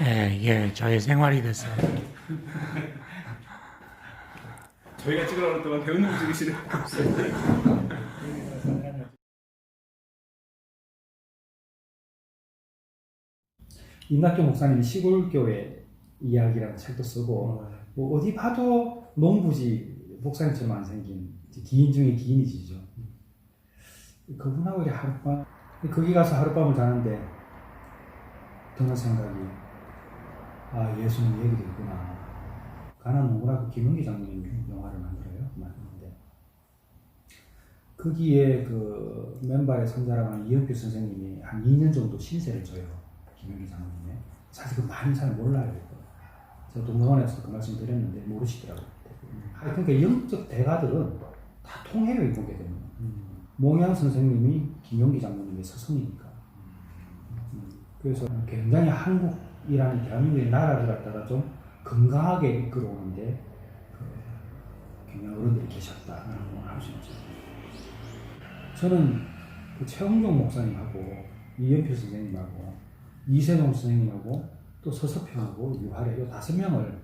예, 이게 저의 생활이 됐어요. 저희가 찍으라고 동안 배우는 거 찍으시네. 임낙교 목사님이 시골교회 이야기라는 책도 쓰고 뭐 어디 봐도 농부지 목사님처럼 안 생긴 기인 중에 기인이시죠. 그분하고 이제 하룻밤 거기 가서 하룻밤을 자는데 드는 생각이 예수님 얘기도 있구나. 가난 농부라고 김은기 장로님 영화를 만드는데 거기에 그 맨발의 선자라는 이은표 선생님이 한 2년 정도 신세를 져요. 김은기 장로님의. 사실 그 많은 사람 몰라요. 제가 동성원에서도 그 말씀 드렸는데 모르시더라고요. 하여튼 그 영적 대가들은 다 통해요. 이 보게 되면. 몽양 선생님이 김용기 장로님의 스승이니까. 그래서 굉장히 한국이라는 대한민국의 나라를 갖다가 좀 건강하게 이끌어오는데 굉장히 어른들이 계셨다라고 할 수 있죠. 저는 그 최홍종 목사님하고 이연표 선생님하고 이세동 선생님하고 또 서서평하고 유하래 이 5명을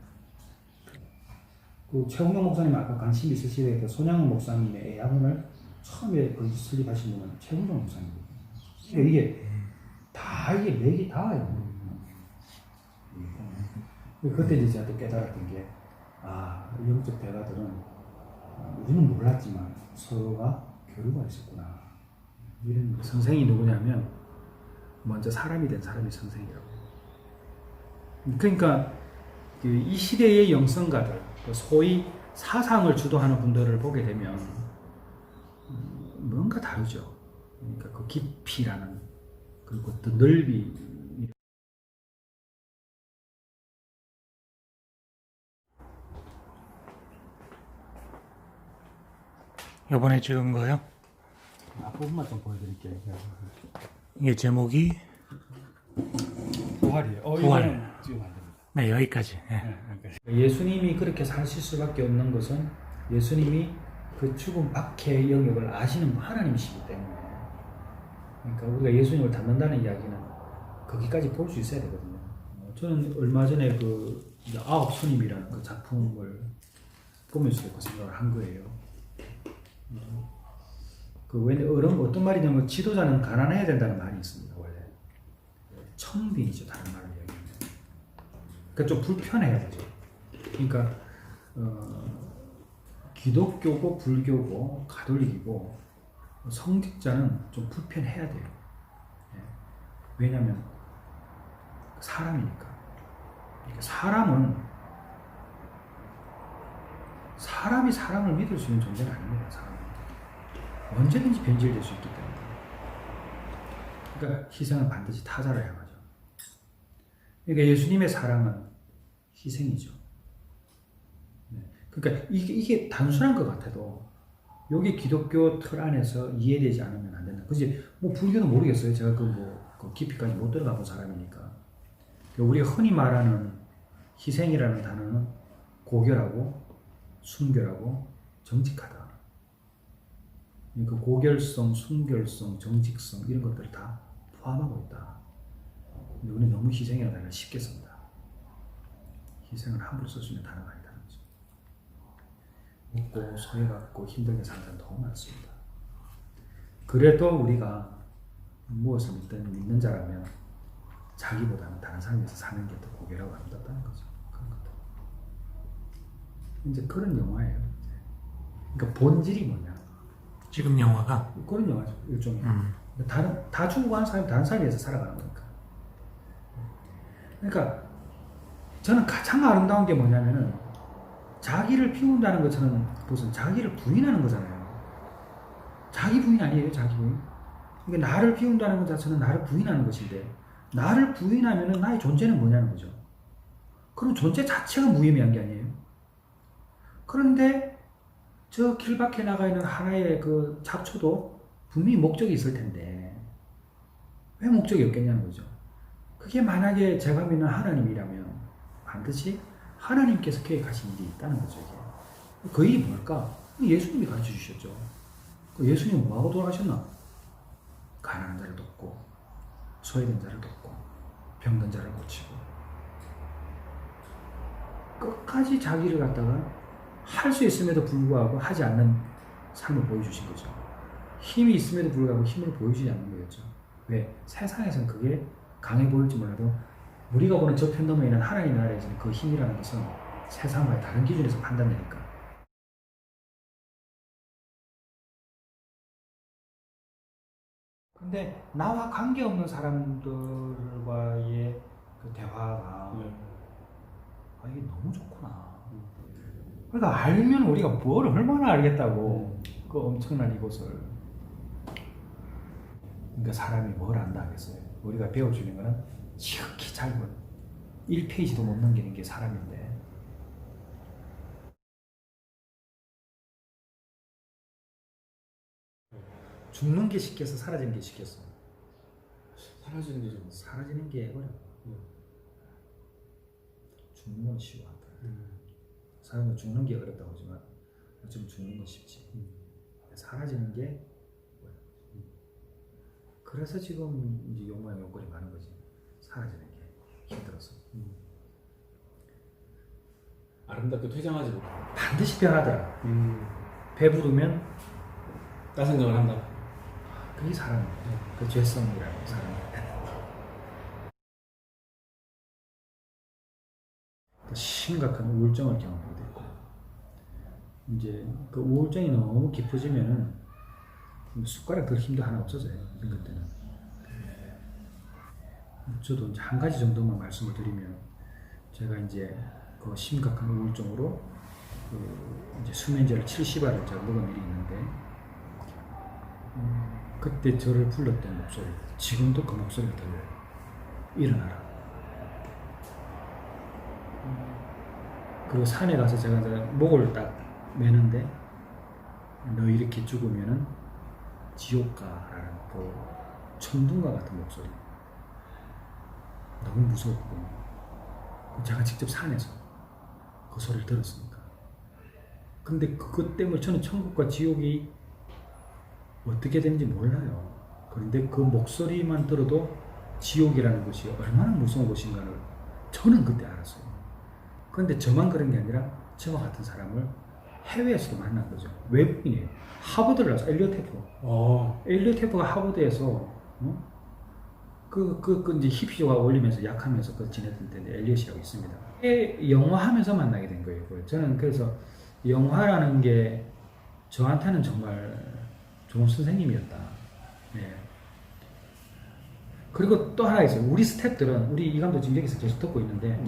그 최홍종 목사님 아까 관심 있으시게 그 손양훈 목사님의 애학원을 처음에 그 설립하신 분은 최홍종 목사님이거든요. 이게 다 이게 맥이 닿아요. 그때 이제 제가 또 깨달았던 게 영적 대가들은 우리는 몰랐지만 서로가 교류가 있었구나. 이런 선생이 누구냐면 먼저 사람이 된 사람이 선생이라고. 그러니까 이 시대의 영성가들, 소위 사상을 주도하는 분들을 보게 되면 뭔가 다르죠. 그러니까 그 깊이라는 그리고 또 넓이. 요번에 찍은 거요? 앞부분만 좀 보여드릴게요. 이게 제목이 부활이에요. 부활. 지금 안 됩니다. 네, 여기까지. 예수님이 그렇게 사실 수밖에 없는 것은 예수님이 그 죽음 밖의 영역을 아시는 하나님이시기 때문에. 그러니까 우리가 예수님을 닮는다는 이야기는 거기까지 볼 수 있어야 되거든요. 저는 얼마 전에 그 아홉 손님이라는 그 작품을 보면서 그 생각을 한 거예요. 어떤 말이냐면 지도자는 가난해야 된다는 말이 있습니다. 원래 청빈이죠. 다른 말로 얘기하면. 그러니까 좀 불편해야 되죠. 그러니까 기독교고 불교고 가톨릭이고 성직자는 좀 불편해야 돼요. 왜냐하면 사람이니까. 사람이 사람을 믿을 수 있는 존재는 아닙니다. 사람은 언제든지 변질될 수 있기 때문에. 그러니까 희생은 반드시 타자로 향하죠. 그러니까 예수님의 사랑은 희생이죠. 그러니까 이게 단순한 것 같아도 여기 기독교 틀 안에서 이해되지 않으면 안 된다. 그지? 뭐 불교는 모르겠어요. 제가 그 깊이까지 못 들어가 본 사람이니까. 우리가 흔히 말하는 희생이라는 단어는 고결하고 순결하고 정직하다. 그 고결성, 순결성, 정직성 이런 것들을 다 포함하고 있다. 근데 우리는 너무 희생이라는 단어를 쉽게 씁니다. 희생을 함부로 쓸 수 있는 단어가 아니다는 거죠. 먹고 소외받고 힘들게 사는 사람 너무 많습니다. 그래도 우리가 무엇을 믿는 자라면 자기보다는 다른 사람에 서 사는 게 더 고결하고 아름답다는 거죠. 그런 것도. 이제 그런 영화예요. 그러니까 본질이 뭐냐? 지금 영화가 그런 영화죠. 일종의. 다 죽어가는 사람이 다른 사람에 의해서 살아가는 거니까. 그러니까 저는 가장 아름다운 게 뭐냐면은 자기를 비운다는 것처럼 무슨 자기를 부인하는 거잖아요. 자기 부인 아니에요, 자기 부인. 그러니까 나를 비운다는 것 자체는 나를 부인하는 것인데 나를 부인하면은 나의 존재는 뭐냐는 거죠. 그럼 존재 자체가 무의미한 게 아니에요. 그런데 저 길 밖에 나가 있는 하나의 그 잡초도 분명히 목적이 있을 텐데 왜 목적이 없겠냐는 거죠. 그게 만약에 제가 믿는 하나님이라면 반드시 하나님께서 계획하신 일이 있다는 거죠. 이게. 그 일이 뭘까? 예수님이 가르쳐 주셨죠. 예수님은 뭐하고 돌아가셨나? 가난한 자를 돕고 소외된 자를 돕고 병든 자를 고치고 끝까지 자기를 갖다가 할 수 있음에도 불구하고 하지 않는 삶을 보여주신 거죠. 힘이 있음에도 불구하고 힘을 보여주지 않는 거였죠. 왜? 세상에서는 그게 강해 보일지 몰라도 우리가 보는 저편 너머에 있는 하나님 나라에서는 그 힘이라는 것은 세상과의 다른 기준에서 판단되니까. 근데 나와 관계없는 사람들과의 그 대화가 이게 너무 좋구나. 그러니까 알면 우리가 뭘 얼마나 알겠다고 그 엄청난 이곳을. 그러니까 사람이 뭘 안다 하겠어요. 우리가 배워주는 거는 지극히 짧은 1페이지도 못 넘기는 게 사람인데 죽는 게 쉽겠어, 사라지는 게 쉽겠어? 사라지는 게 좀. 사라지는 게 어려워. 죽는 건 쉬워. 사람은 죽는 게 어렵다고 하지만 어쩌면 죽는 건 쉽지. 사라지는 게 어려워. 그래서 지금 이제 욕망의 욕구이 많은 거지. 사라지는 게 힘들어서. 아름답게 퇴장하지 못해. 반드시 변하더라. 배부르면 딴 생각을 한다. 그게 사람이에요. 그 죄성이라고 사람. 심각한 우울증을 경험하게 되고 이제 그 우울증이 너무 깊어지면은 숟가락 들 힘도 하나 없어져요. 그때는. 저도 이제 한 가지 정도만 말씀을 드리면 제가 이제 그 심각한 우울증으로 그 이제 수면제를 70알을 제가 먹은 일이 있는데 그때 저를 불렀던 목소리, 지금도 그 목소리가 들려요. 일어나라. 그리고 산에 가서 제가 이제 목을 딱 매는데 너 이렇게 죽으면은 지옥 가라는 그 천둥과 같은 목소리. 너무 무섭고 제가 직접 산에서 그 소리를 들었으니까. 근데 그것 때문에 저는 천국과 지옥이 어떻게 되는지 몰라요. 그런데 그 목소리만 들어도 지옥이라는 것이 얼마나 무서운 것인가를 저는 그때 알았어요. 그런데 저만 그런 게 아니라 저와 같은 사람을 해외에서도 만난 거죠. 외국인이에요. 하버드를 나서 엘리엇 테프. 엘리엇 테프가 하버드에서 이제 히피조가 올리면서 약하면서 그 지냈던 때인데 엘리엇이라고 있습니다. 영화하면서 만나게 된 거예요. 저는 그래서 영화라는 게 저한테는 정말 좋은 선생님이었다. 네. 그리고 또 하나 있어요. 우리 스태프들은 우리 이 감독 지금 여기서 계속 듣고 있는데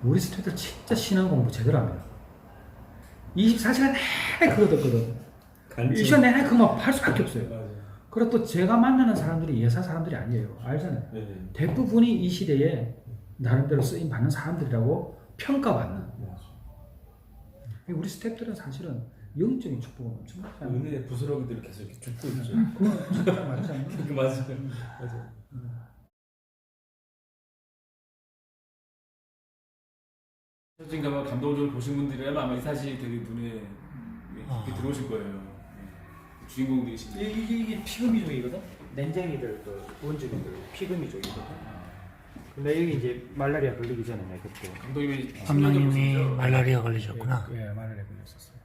우리 스태프들 진짜 신앙 공부 제대로 합니다. 24시간 내내 그거 듣거든. 24시간 내내 그거만 할 수밖에 없어요. 맞아요. 그리고 또 제가 만나는 사람들이 예사 사람들이 아니에요. 알잖아요. 네. 대부분이 이 시대에 나름대로 쓰임 받는 사람들이라고 평가받는. 우리 스태프들은 사실은 영적인 축복은 엄청나지 않아요. 은혜의 부스러기들을 계속 이렇게 줍고 있죠. 그건 진짜 맞지 않나요? 그 맞아요. 맞아요. 사진 가면 감동적으로 보신 분들이라면 아마 이 사실이 되게 눈에 이렇게 들어오실 거예요. 주인공들이신. 이게 피그미족이거든. 냉쟁이들 그 원주민들 피그미족이거든. 근데 여기 이제 말라리아 걸리기 전에 그때 감독님이 감독님이 말라리아 걸리셨구나. 예, 말라리아 걸렸었어요.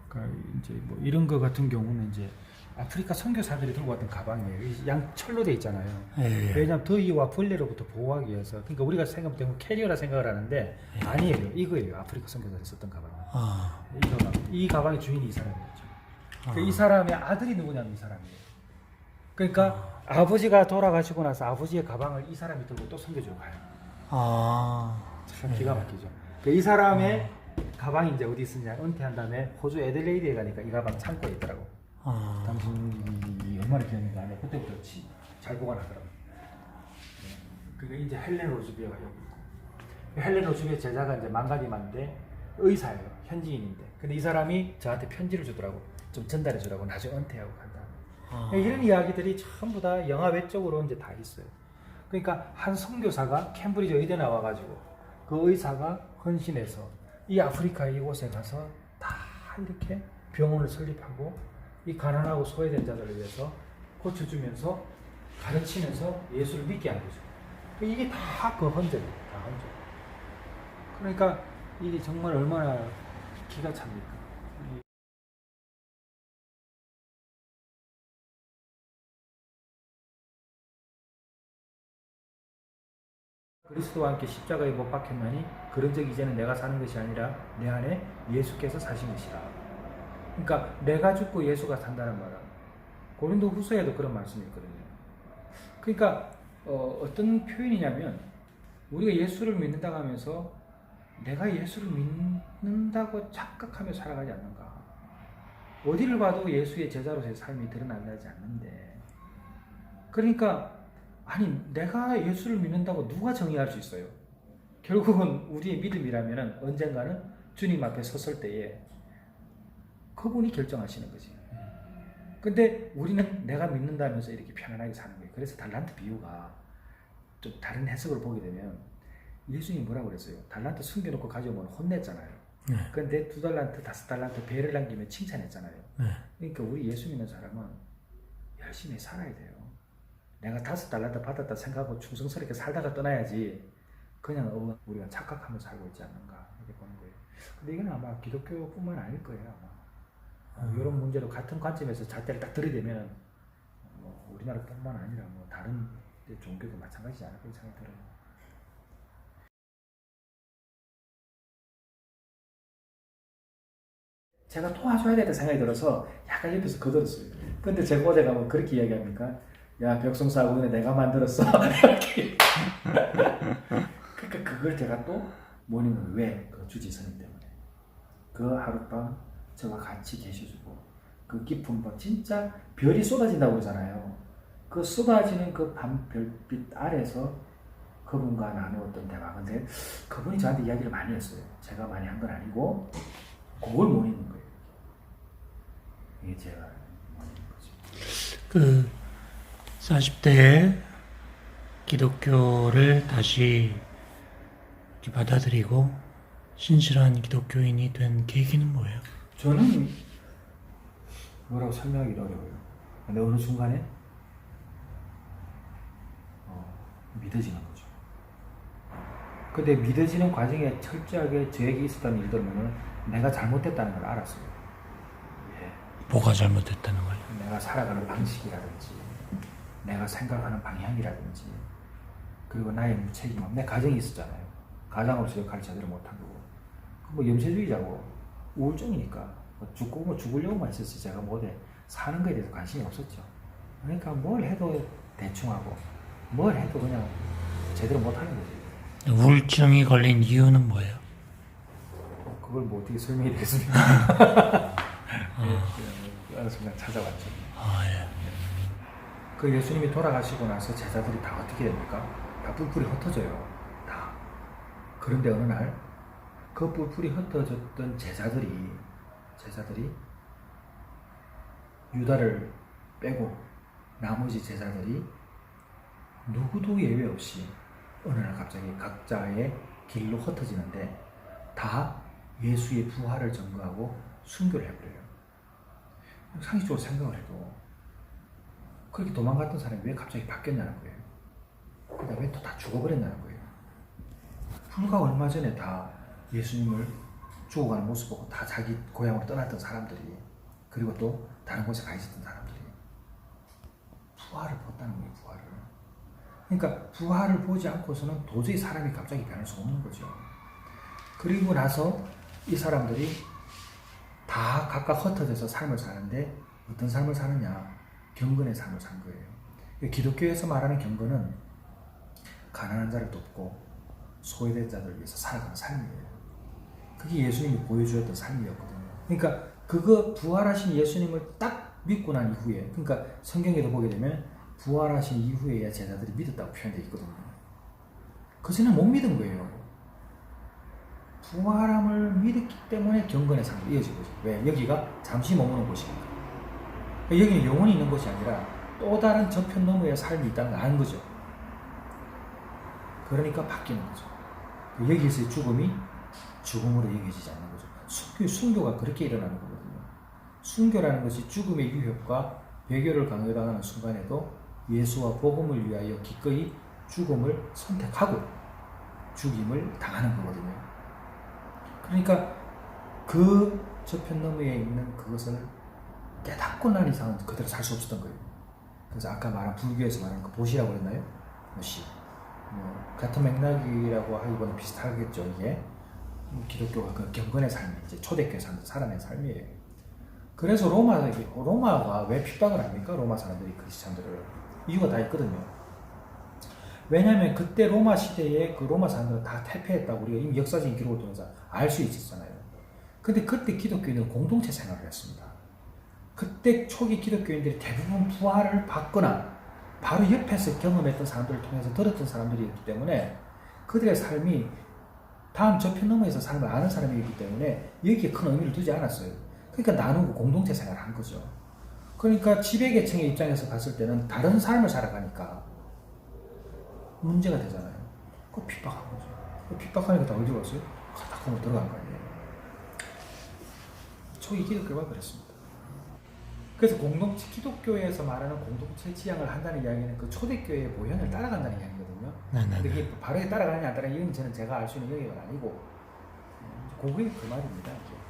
그러니까 이제 뭐 이런 거 같은 경우는 이제 아프리카 선교사들이 들고 왔던 가방이에요. 양철로 돼 있잖아요. 예. 왜냐하면 더위와 벌레로부터 보호하기 위해서. 그러니까 우리가 생각하면 캐리어라 생각을 하는데 아니에요. 이거예요. 아프리카 선교사들이 썼던 가방은. 이 가방의 주인이 이 사람이었죠. 이 사람의 아들이 누구냐면 이 사람이에요. 그러니까 아버지가 돌아가시고 나서 아버지의 가방을 이 사람이 들고 또 선교지로 가요. 참 기가 막히죠. 이 사람의 가방이 이제 어디 있었냐? 은퇴한 다음에 호주 애들레이드에 가니까 이 가방 창고에 있더라고. 당신이 얼마나 기억나는지 아냐? 그때부터 잘 보관하더라고. 그러니까 이제 헬렌 로즈비어가 여기 있고, 헬렌 로즈비어 제자가 이제 망가디만데 의사예요. 현지인인데. 근데 이 사람이 저한테 편지를 주더라고. 좀 전달해 주라고. 나중에 은퇴하고 간다. 이런 이야기들이 전부 다 영화 외적으로 이제 다 있어요. 그러니까 한 선교사가 캠브리지 의대 나와가지고 그 의사가 헌신해서 이 아프리카 이곳에 가서 다 이렇게 병원을 설립하고 이 가난하고 소외된 자들을 위해서 고쳐주면서 가르치면서 예수를 믿게 한 거죠. 이게 다 그 흔적이에요. 다 흔적. 그러니까 이게 정말 얼마나 기가 찹니까? 그리스도와 함께 십자가에 못 박혔나니 그런즉 이제는 내가 사는 것이 아니라 내 안에 예수께서 사신 것이라. 그러니까 내가 죽고 예수가 산다는 말은 고린도 후서에도 그런 말씀이 있거든요. 그러니까 어떤 표현이냐면 우리가 예수를 믿는다고 하면서 내가 예수를 믿는다고 착각하며 살아가지 않는가. 어디를 봐도 예수의 제자로서의 삶이 드러나지 않는데, 그러니까 아니 내가 예수를 믿는다고 누가 정의할 수 있어요? 결국은 우리의 믿음이라면 언젠가는 주님 앞에 섰을 때에 그분이 결정하시는 거지. 근데 우리는 내가 믿는다면서 이렇게 편안하게 사는 거예요. 그래서 달란트 비유가 좀 다른 해석을 보게 되면 예수님이 뭐라고 그랬어요? 달란트 숨겨놓고 가져오면 혼냈잖아요. 네. 근데 2달란트, 5달란트 배를 남기면 칭찬했잖아요. 네. 그러니까 우리 예수 믿는 사람은 열심히 살아야 돼요. 내가 5달란트 받았다 생각하고 충성스럽게 살다가 떠나야지 그냥 우리가 착각하며 살고 있지 않는가 이렇게 보는 거예요. 근데 이건 아마 기독교뿐만 아닐 거예요. 아마 이런 문제로 같은 관점에서 잣대를 딱 들이대면 우리나라뿐만 아니라 다른 종교도 마찬가지지 않을까 생각이 들어요. 제가 도와줘야 되겠다 생각이 들어서 약간 옆에서 거들었어요. 근데 제가 어제 가면 그렇게 이야기합니까? 야, 벽성사하고 그냥 내가 만들었어. 이렇게. 그러니까 그걸 제가 또 모닝을 왜? 그 주지스님 때문에. 그 하룻밤 저와 같이 계셔주고 그 깊은 밤 진짜 별이 쏟아진다고 그러잖아요. 그 쏟아지는 그 밤 별빛 아래서 그분과 나누었던 대화. 근데 그분이 저한테 이야기를 많이 했어요. 제가 많이 한 건 아니고 그걸 못 읽는 거예요. 이게 제가 못 읽는 거죠. 그 40대에 기독교를 다시 받아들이고 신실한 기독교인이 된 계기는 뭐예요? 저는 뭐라고 설명하기 어려워요. 근데 어느 순간에 믿어지는 거죠. 근데 믿어지는 과정에 철저하게 저에게 있었던 일들은 내가 잘못됐다는 걸 알았어요. 예. 뭐가 잘못됐다는 거예요? 내가 살아가는 방식이라든지 내가 생각하는 방향이라든지 그리고 나의 무책임함. 내 가정이 있었잖아요. 가장으로서 역할을 제대로 못한 거고 뭐 염세주의자고 우울증이니까 죽으려고만 했었지 제가 뭐래 사는 거에 대해서 관심이 없었죠. 그러니까 뭘 해도 대충하고 뭘 해도 그냥 제대로 못하는 거지. 우울증이 걸린 이유는 뭐예요? 그걸 뭐 어떻게 설명해 되겠습니까? 어느 순간 찾아왔죠. 예. 그 예수님이 돌아가시고 나서 제자들이 다 어떻게 됩니까? 다 뿔뿔이 흩어져요. 다. 그런데 어느 날 그 뿔뿔이 흩어졌던 제자들이 유다를 빼고 나머지 제자들이 누구도 예외 없이 어느 날 갑자기 각자의 길로 흩어지는데 다 예수의 부활을 전거하고 순교를 해버려요. 상식적으로 생각을 해도 그렇게 도망갔던 사람이 왜 갑자기 바뀌었냐는 거예요. 그러다 왜 또 다 죽어버렸냐는 거예요. 불과 얼마 전에 다 예수님을 죽어가는 모습 보고 다 자기 고향으로 떠났던 사람들이 그리고 또 다른 곳에 가 있었던 사람들이 부활을 봤다는 거예요. 부활을. 그러니까 부활을 보지 않고서는 도저히 사람이 갑자기 변할 수 없는 거죠. 그리고 나서 이 사람들이 다 각각 흩어져서 삶을 사는데 어떤 삶을 사느냐? 경건의 삶을 산 거예요. 기독교에서 말하는 경건은 가난한 자를 돕고 소외된 자들을 위해서 살아가는 삶이에요. 그게 예수님이 보여주었던 삶이었거든요. 그러니까 그거 부활하신 예수님을 딱 믿고 난 이후에, 그러니까 성경에도 보게 되면 부활하신 이후에야 제자들이 믿었다고 표현되어 있거든요. 그전에 못 믿은 거예요. 부활함을 믿었기 때문에 경건의 삶이 이어진 거죠. 왜? 여기가 잠시 머무는 곳이니까. 여기는 영원히 있는 곳이 아니라 또 다른 저편 너머의 삶이 있다는 걸 아는 거죠. 그러니까 바뀌는 거죠. 여기서의 죽음이 죽음으로 여겨지지 않는 거죠. 순교가 그렇게 일어나는 거거든요. 순교라는 것이 죽음의 유혹과 배교를 강요당하는 순간에도 예수와 복음을 위하여 기꺼이 죽음을 선택하고 죽임을 당하는 거거든요. 그러니까 그 저편 너머에 있는 그것을 깨닫고 난 이상은 그대로 살 수 없었던 거예요. 그래서 아까 말한 불교에서 말하는 그 보시라고 했나요? 보시. 같은 맥락이라고 하기보다는 비슷하겠죠. 이게 기독교가 그 경건의 삶, 이제 초대교회 살아낸 삶이에요. 그래서 로마가 왜 핍박을 합니까? 로마 사람들이 크리스찬들을. 이유가 다 있거든요. 왜냐하면 그때 로마 시대에 그 로마 사람들은 다 퇴폐했다고 우리가 이미 역사적인 기록을 통해서 알 수 있었잖아요. 근데 그때 기독교인은 공동체 생활을 했습니다. 그때 초기 기독교인들이 대부분 부활을 받거나 바로 옆에서 경험했던 사람들을 통해서 들었던 사람들이었기 때문에 그들의 삶이 다음 저편 너머에서 삶을 아는 사람이기 때문에 여기에 큰 의미를 두지 않았어요. 그러니까 나누고 공동체 생활을 한 거죠. 그러니까 지배계층의 입장에서 봤을 때는 다른 삶을 살아가니까 문제가 되잖아요. 그거 핍박한 거죠. 그 핍박하니까 다 어디로 갔어요? 카타콤으로 들어간 거 아니에요. 초기 기독교가 그랬습니다. 그래서 기독교에서 말하는 공동체 지향을 한다는 이야기는 그 초대교회의 모형을 따라간다는 이야기거든요. 근데 이게 바로 따라가느냐 안 따라가느냐 이건 저는 제가 알 수 있는 영역은 아니고 그게 그 말입니다. 이제.